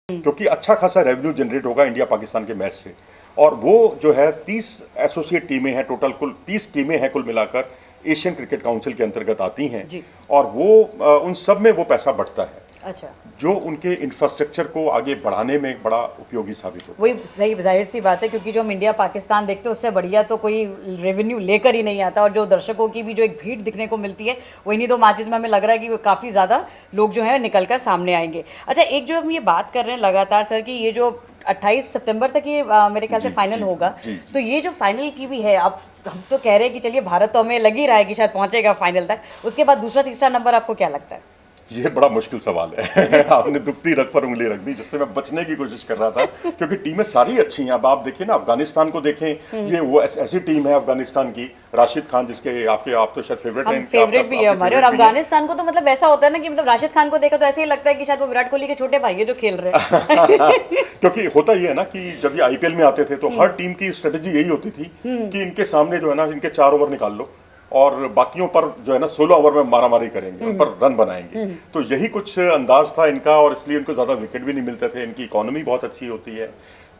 क्योंकि अच्छा खासा रेवेन्यू जनरेट होगा इंडिया पाकिस्तान के मैच से। और वो जो है 30 एसोसिएट टीमें हैं, टोटल कुल 30 टीमें हैं कुल मिलाकर, एशियन क्रिकेट काउंसिल के अंतर्गत आती हैं। जी। और वो उन सब में वो पैसा बढ़ता है अच्छा, जो उनके इंफ्रास्ट्रक्चर को आगे बढ़ाने में बड़ा उपयोगी साबित होता है। वही सही जाहिर सी बात है, क्योंकि जो हम इंडिया पाकिस्तान देखते हैं उससे बढ़िया तो कोई रेवेन्यू लेकर ही नहीं आता। और जो दर्शकों की भी जो एक भीड़ दिखने को मिलती है वो इन्हीं दो मैचेस में हमें लग रहा है कि काफ़ी ज़्यादा लोग जो है निकल कर सामने आएंगे। अच्छा, एक जो हम ये बात कर रहे हैं लगातार सर कि ये जो 28 सितंबर तक ये मेरे ख्याल से जी, फाइनल जी, होगा, जी। तो ये जो फाइनल की भी है, अब हम तो कह रहे हैं कि चलिए भारत तो हमें लग ही रहा है कि शायद पहुंचेगा फाइनल तक, उसके बाद दूसरा तीसरा नंबर आपको क्या लगता है? ये बड़ा मुश्किल सवाल है। आपने दुखती रग पर उंगली रख दी, जिससे मैं बचने की कोशिश कर रहा था, क्योंकि टीमें सारी अच्छी हैं। अब आप देखिए ना, अफगानिस्तान को देखें, ये वो ऐसी टीम है अफगानिस्तान की, राशिद खान, जिसके आप तो शायद फेवरेट हम हैं, फेवरेट भी है हमारे। और अफगानिस्तान को तो मतलब ऐसा होता है ना कि मतलब राशिद खान को देखा तो ऐसे ही लगता है कि शायद वो विराट कोहली के छोटे भाई है जो खेल रहे हैं। क्योंकि होता ये है ना कि जब ये आईपीएल में आते थे तो हर टीम की स्ट्रेटेजी यही होती थी कि इनके सामने जो है ना, इनके 4 ओवर निकाल लो और बाकियों पर जो है ना 16 ओवर में मारामारी करेंगे, उन पर रन बनाएंगे। तो यही कुछ अंदाज था इनका, और इसलिए इनको ज़्यादा विकेट भी नहीं मिलते थे। इनकी इकोनॉमी बहुत अच्छी होती है,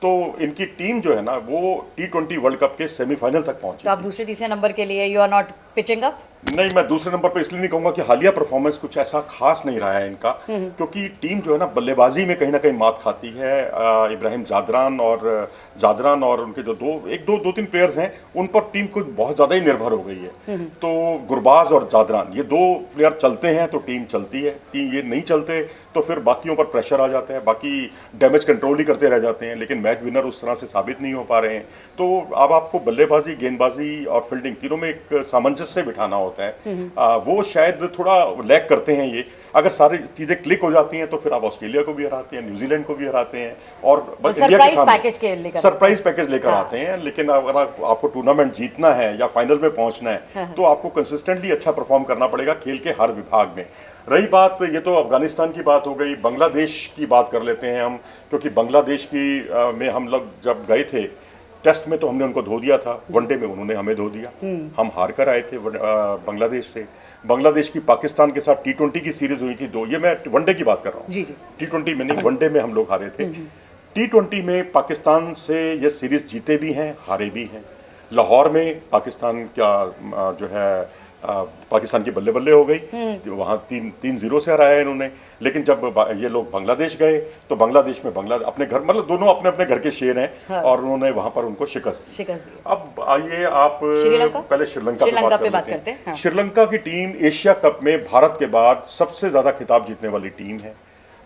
तो इनकी टीम जो है ना वो T20 वर्ल्ड कप के सेमीफाइनल तक पहुंची। तो आप दूसरे तीसरे नंबर के लिए you are not pitching up? नहीं, मैं दूसरे नंबर पर इसलिए नहीं कहूंगा कि हालिया परफॉर्मेंस कुछ ऐसा खास नहीं रहा है इनका, क्योंकि टीम जो है ना बल्लेबाजी में कहीं ना कहीं मात खाती है। इब्राहिम जादरान और उनके जो दो तीन प्लेयर्स हैं, उन पर टीम कुछ बहुत ज़्यादा ही निर्भर हो गई है। तो गुरबाज और जादरान, ये 2 प्लेयर चलते हैं तो टीम चलती है, टीम ये नहीं चलते तो फिर बाकियों पर प्रेशर आ जाता है, बाकी डैमेज कंट्रोल ही करते रह जाते हैं, लेकिन मैच विनर उस तरह से साबित नहीं हो पा रहे हैं। तो अब आपको बल्लेबाजी, गेंदबाजी और फील्डिंग तीनों में एक सामंजस्य बिठाना होता है। वो शायद थोड़ा लैग करते हैं ये। अगर सारी चीजें क्लिक हो जाती हैं तो फिर आप ऑस्ट्रेलिया को भी हराते हैं, न्यूजीलैंड को भी हराते हैं, और बस इंडिया के सामने सरप्राइज पैकेज लेकर आते हैं। लेकिन अगर आपको टूर्नामेंट जीतना है या फाइनल में पहुंचना है तो आपको कंसिस्टेंटली अच्छा परफॉर्म करना पड़ेगा खेल के हर विभाग में। रही बात, ये तो अफगानिस्तान की बात हो गई, बांग्लादेश की बात कर लेते हैं हम, क्योंकि बांग्लादेश की में हम लोग जब गए थे टेस्ट में तो हमने उनको धो दिया था, वनडे में उन्होंने हमें धो दिया। हम हार कर आए थे बांग्लादेश से। बांग्लादेश की पाकिस्तान के साथ T20 की सीरीज हुई थी 2, ये मैं वनडे की बात कर रहा हूँ। जी जी। T20 में नहीं, वनडे में हम लोग हारे थे। T20 में पाकिस्तान से ये सीरीज जीते भी हैं, हारे भी हैं। लाहौर में पाकिस्तान का जो है पाकिस्तान की बल्ले बल्ले हो गई, वहाँ 3-0 से हराया इन्होंने। लेकिन जब ये लोग बांग्लादेश गए तो बांग्लादेश में अपने घर, मतलब दोनों अपने अपने घर के शेर हैं। हाँ। और उन्होंने वहाँ पर उनको शिकस्त दी। अब आइए आप पहले श्रीलंका पे बात करते हैं। हाँ। श्रीलंका की टीम एशिया कप में भारत के बाद सबसे ज़्यादा खिताब जीतने वाली टीम है,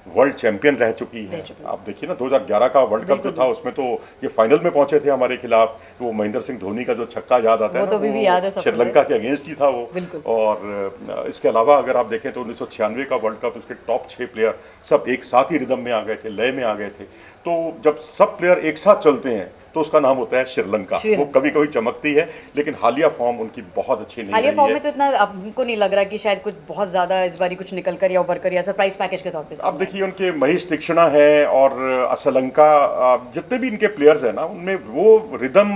वर्ल्ड चैंपियन रह चुकी है। आप देखिए ना, 2011 का वर्ल्ड कप जो था उसमें तो ये फाइनल में पहुंचे थे हमारे खिलाफ। वो महेंद्र सिंह धोनी का जो छक्का याद आता है ना, वो श्रीलंका के अगेंस्ट ही था वो। और इसके अलावा अगर आप देखें तो 1996 का वर्ल्ड कप, उसके टॉप 6 प्लेयर सब एक साथ ही रिदम में आ गए थे, लय में आ गए थे। तो जब सब प्लेयर एक साथ चलते हैं तो उसका नाम होता है श्रीलंका। वो कभी कभी चमकती है, लेकिन हालिया फॉर्म उनकी बहुत अच्छी नहीं रही है। हालिया फॉर्म में तो इतना आपको नहीं लग रहा कि शायद कुछ बहुत ज्यादा इस बारी कुछ निकल कर या उभर कर या सरप्राइज पैकेज के तौर पे? अब देखिए, उनके महेश तीक्ष्णा है और असलंका, जितने भी इनके प्लेयर्स हैं ना, उनमें वो रिदम,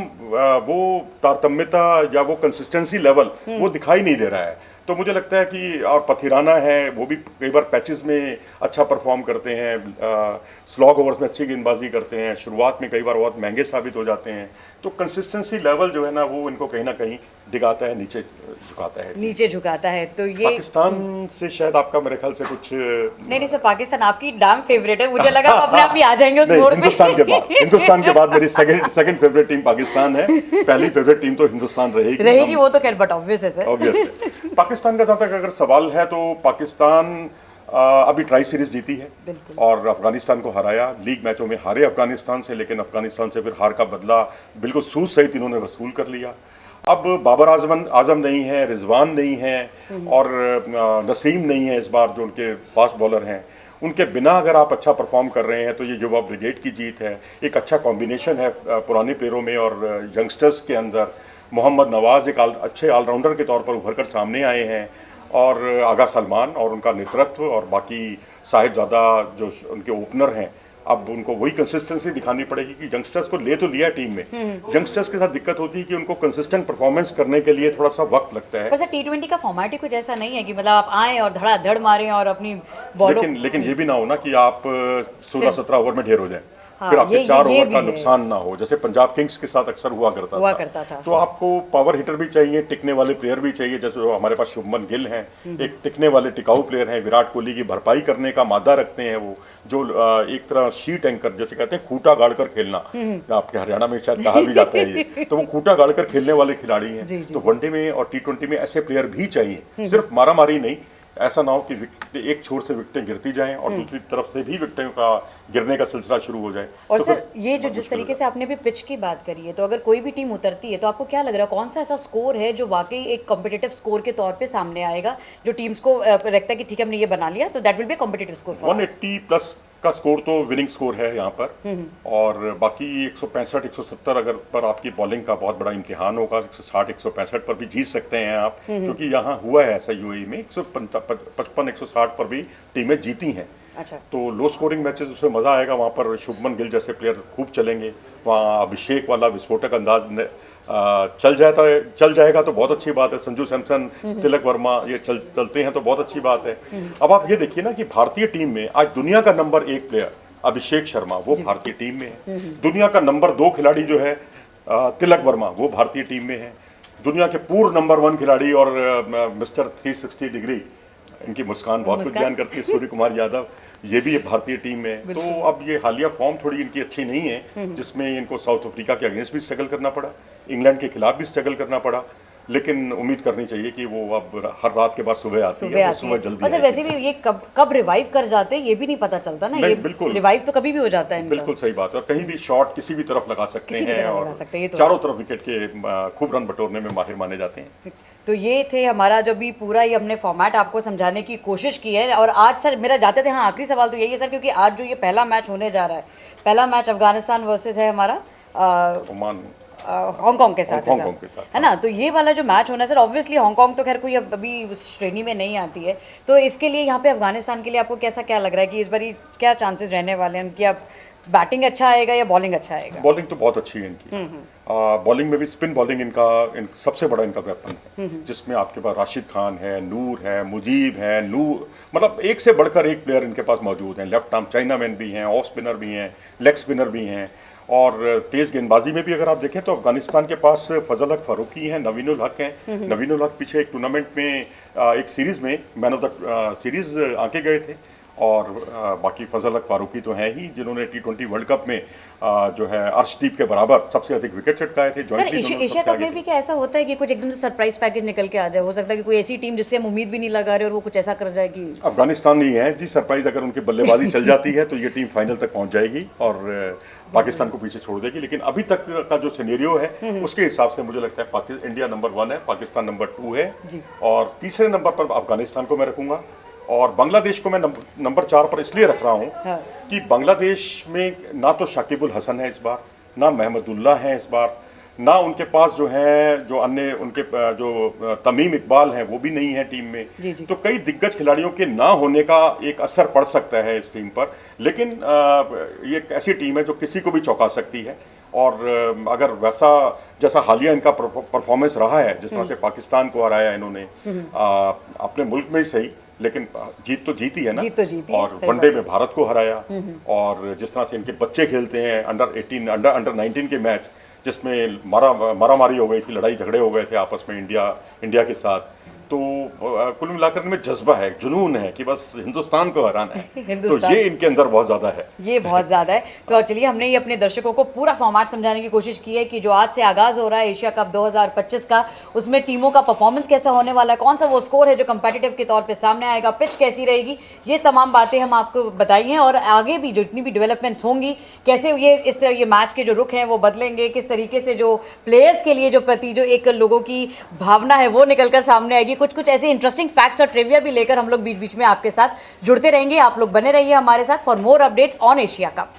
वो तारतम्यता या वो कंसिस्टेंसी लेवल वो दिखाई नहीं दे रहा है। तो मुझे लगता है कि, और पथिराना है, वो भी कई बार पैचेस में अच्छा परफॉर्म करते हैं, स्लॉग ओवर्स में अच्छी गेंदबाजी करते हैं, शुरुआत में कई बार बहुत महंगे साबित हो जाते हैं। तो कंसिस्टेंसी लेवल जो है ना वो इनको कहीं ना कहीं दिखाता है, नीचे झुकाता है। तो ये पाकिस्तान से शायद आपका मेरे ख्याल से कुछ नहीं सर, पाकिस्तान आपकी डैम फेवरेट है, मुझे लगा अपने आप ही आ जाएंगे उस मोड़ पे। हिंदुस्तान के बाद मेरी सेकंड फेवरेट टीम पाकिस्तान है। पहली फेवरेट टीम तो हिंदुस्तान रहेगी, वो तो खैर, बट ऑब्वियस है सर। ऑब्वियस। पाकिस्तान का जहाँ तक अगर सवाल है तो पाकिस्तान अभी ट्राई सीरीज जीती है और अफगानिस्तान को हराया। लीग मैचों में हारे अफगानिस्तान से, लेकिन अफगानिस्तान से फिर हार का बदला बिल्कुल सूद सहित इन्होंने वसूल कर लिया। अब बाबर आजम नहीं है, रिजवान नहीं है और नसीम नहीं है इस बार, जो उनके फास्ट बॉलर हैं। उनके बिना अगर आप अच्छा परफॉर्म कर रहे हैं तो ये युवा ब्रिगेड की जीत है। एक अच्छा कॉम्बिनेशन है पुराने प्लेयरों में और यंगस्टर्स के अंदर। मोहम्मद नवाज एक अच्छे ऑलराउंडर के तौर पर उभर कर सामने आए हैं, और आगा सलमान और उनका नेतृत्व, और बाकी साहिबजादा जो उनके ओपनर हैं, अब उनको वही कंसिस्टेंसी दिखानी पड़ेगी कि यंगस्टर्स को ले तो लिया टीम में, यंगस्टर्स के साथ दिक्कत होती है कि उनको कंसिस्टेंट परफॉर्मेंस करने के लिए थोड़ा सा वक्त लगता है। पर सर T20 का फॉर्मेट ही कुछ ऐसा नहीं है कि मतलब आप आए और धड़ाधड़ मारें और अपनी बॉलों लेकिन ये भी ना हो ना कि आप 16-17 ओवर में ढेर हो जाए, हाँ, फिर आपके 4 ये ओवर का भी है। नुकसान ना हो, जैसे पंजाब किंग्स के साथ अक्सर हुआ करता था। तो आपको पावर हिटर भी चाहिए, टिकने वाले प्लेयर भी चाहिए, जैसे हमारे पास शुभमन गिल हैं, एक टिकने वाले टिकाऊ प्लेयर हैं, विराट कोहली की भरपाई करने का मादा रखते हैं वो, जो एक तरह शीट एंकर जैसे कहते हैं, खूंटा गाड़ कर खेलना, आपके हरियाणा में शायद कहा भी जाता है ये, तो वो खूंटा गाड़ कर खेलने वाले खिलाड़ी हैं। तो वनडे में और T20 में ऐसे प्लेयर भी चाहिए, सिर्फ मारामारी नहीं, ऐसा ना हो कि एक छोर से विकेटें गिरती जाएं और दूसरी तरफ से भी विकेटों का गिरने का सिलसिला शुरू हो जाए। और तो सर ये जो जिस तरीके से आपने भी पिच की बात करी है, तो अगर कोई भी टीम उतरती है तो आपको क्या लग रहा है कौन सा ऐसा स्कोर है जो वाकई एक कॉम्पिटिटिव स्कोर के तौर पे सामने आएगा, जो टीम्स को लगता है कि ठीक है हमने ये बना लिया तो that will be competitive score for us? 180 plus का स्कोर तो विनिंग स्कोर है यहाँ पर, और बाकी 165-170 अगर पर आपकी बॉलिंग का बहुत बड़ा इम्तिहान होगा, 160-165 पर भी जीत सकते हैं आप, क्योंकि यहाँ हुआ है ऐसा यूएई में 155-160 पर भी टीमें जीती हैं। अच्छा। तो लो स्कोरिंग मैचेस उसमें मज़ा आएगा, वहाँ पर शुभमन गिल जैसे प्लेयर खूब चलेंगे, वहाँ अभिषेक वाला विस्फोटक अंदाज चल जाएगा तो बहुत अच्छी बात है, संजू सैमसन, तिलक वर्मा ये चलते हैं तो बहुत अच्छी बात है। अब आप ये देखिए ना कि भारतीय टीम में आज दुनिया का नंबर 1 प्लेयर अभिषेक शर्मा वो भारतीय टीम में है, दुनिया का नंबर 2 खिलाड़ी जो है तिलक वर्मा वो भारतीय टीम में है, दुनिया के पूर्व नंबर 1 खिलाड़ी और मिस्टर 360 डिग्री, इनकी मुस्कान बहुत कुछ बयान करती है, सूर्य कुमार यादव, ये भी भारतीय टीम में। तो अब ये हालिया फॉर्म थोड़ी इनकी अच्छी नहीं है, जिसमें इनको साउथ अफ्रीका के अगेंस्ट भी स्ट्रगल करना पड़ा, इंग्लैंड के खिलाफ भी स्ट्रगल करना पड़ा, लेकिन उम्मीद करनी चाहिए कि वो अब हर रात के बाद सुबह आती है, सुबह जल्दी और सर वैसे भी ये कब रिवाइव कर जाते हैं ये भी नहीं पता चलता ना, ये बिल्कुल रिवाइव तो कभी भी हो जाता है। बिल्कुल सही बात है, और कहीं भी शॉट किसी भी तरफ लगा सकते हैं और तो चारों तरफ विकेट के खूब रन बटोरने में माहिर माने जाते हैं। तो ये थे हमारा जो भी पूरा ये हमने फॉर्मेट आपको समझाने की कोशिश की है। और आज सर मेरा जाते थे हाँ आखिरी सवाल तो यही है सर, क्योंकि आज जो ये पहला मैच होने जा रहा है, पहला मैच अफगानिस्तान वर्सेस है हमारा ओमान हांगकांग के साथ है ना, तो ये वाला जो मैच होना है सर, ऑब्वियसली हांगकांग तो खैर कोई अभी उस श्रेणी में नहीं आती है, तो इसके लिए यहाँ पे अफगानिस्तान के लिए आपको कैसा क्या लग रहा है कि इस बारी क्या चांसेस रहने वाले हैं कि अब बैटिंग अच्छा आएगा या बॉलिंग अच्छा आएगा? बॉलिंग तो बहुत अच्छी है इनकी, बॉलिंग में भी स्पिन बॉलिंग सबसे बड़ा इनका वेपन है, जिसमें आपके पास राशिद खान है, नूर है, मुजीब है, नूर, मतलब एक से बढ़कर एक प्लेयर इनके पास मौजूद हैं, लेफ्ट आर्म चाइनामैन भी हैं, ऑफ स्पिनर भी हैं, लेग स्पिनर भी हैं, और तेज गेंदबाजी में भी अगर आप देखें तो अफगानिस्तान के पास फजल हक फारूकी हैं, नवीनुल हक हैं। नवीनुल हक पीछे एक टूर्नामेंट में एक सीरीज़ में मैन ऑफ द सीरीज़ आके गए थे, और बाकी फजल हक फारूकी तो हैं ही जिन्होंने T20 वर्ल्ड कप में जो है अर्शदीप के बराबर सबसे अधिक विकेट चटकाए थे। सर एशिया कप में भी क्या ऐसा होता है कि कुछ एकदम से सरप्राइज पैकेज निकल के आ जाए? हो सकता है कि कोई ऐसी टीम जिससे हम उम्मीद भी नहीं लगा रहे और वो कुछ ऐसा कर जाए कि अफगानिस्तान नहीं है जी सरप्राइज, अगर उनकी बल्लेबाजी चल जाती है तो ये टीम फाइनल तक पहुंच जाएगी और पाकिस्तान को पीछे छोड़ देगी। लेकिन अभी तक का जो सिनेरियो है उसके हिसाब से मुझे लगता है इंडिया नंबर 1 है, पाकिस्तान नंबर 2 है, और तीसरे नंबर पर अफगानिस्तान को मैं रखूंगा, और बांग्लादेश को मैं नंबर 4 पर इसलिए रख रहा हूँ कि बांग्लादेश में ना तो शाकिबुल हसन है इस बार, ना महमदुल्ला है इस बार, ना उनके पास जो है जो अन्य उनके जो तमीम इकबाल हैं वो भी नहीं है टीम में। तो कई दिग्गज खिलाड़ियों के ना होने का एक असर पड़ सकता है इस टीम पर, लेकिन ये एक ऐसी टीम है जो किसी को भी चौंका सकती है, और अगर वैसा जैसा हालिया इनका परफॉर्मेंस रहा है, जिस तरह से पाकिस्तान को हराया इन्होंने अपने मुल्क में ही सही, लेकिन जीत तो जीती है ना, जीत तो जीती और वनडे में भारत को हराया, और जिस तरह से इनके बच्चे खेलते हैं अंडर 19 के मैच जिसमें मारामारी हो गई थी, लड़ाई झगड़े हो गए थे आपस में इंडिया के साथ, तो कुल मिलाकर इनमें जज्बा है, जुनून है कि बस हिंदुस्तान को हराना है, तो ये इनके अंदर बहुत ज़्यादा है, ये बहुत ज़्यादा है। तो चलिए हमने ये अपने दर्शकों को पूरा फॉर्मेट समझाने की कोशिश की है कि जो आज से आगाज़ हो रहा है एशिया कप 2025 का, उसमें टीमों का परफॉर्मेंस कैसा होने वाला है, कौन सा वो स्कोर है जो कंपेटिटिव के तौर पे सामने आएगा, पिच कैसी रहेगी, ये तमाम बातें हम आपको बताई हैं, और आगे भी जितनी भी डेवलपमेंट्स होंगी, कैसे ये मैच के जो रुख हैं वो बदलेंगे, किस तरीके से जो प्लेयर्स के लिए जो प्रति जो एक लोगों की भावना है वो निकल कर सामने आएगी, कुछ ऐसे इंटरेस्टिंग फैक्ट्स और ट्रिविया भी लेकर हम लोग बीच बीच में आपके साथ जुड़ते रहेंगे। आप लोग बने रहिए हमारे साथ for more updates on Asia cup.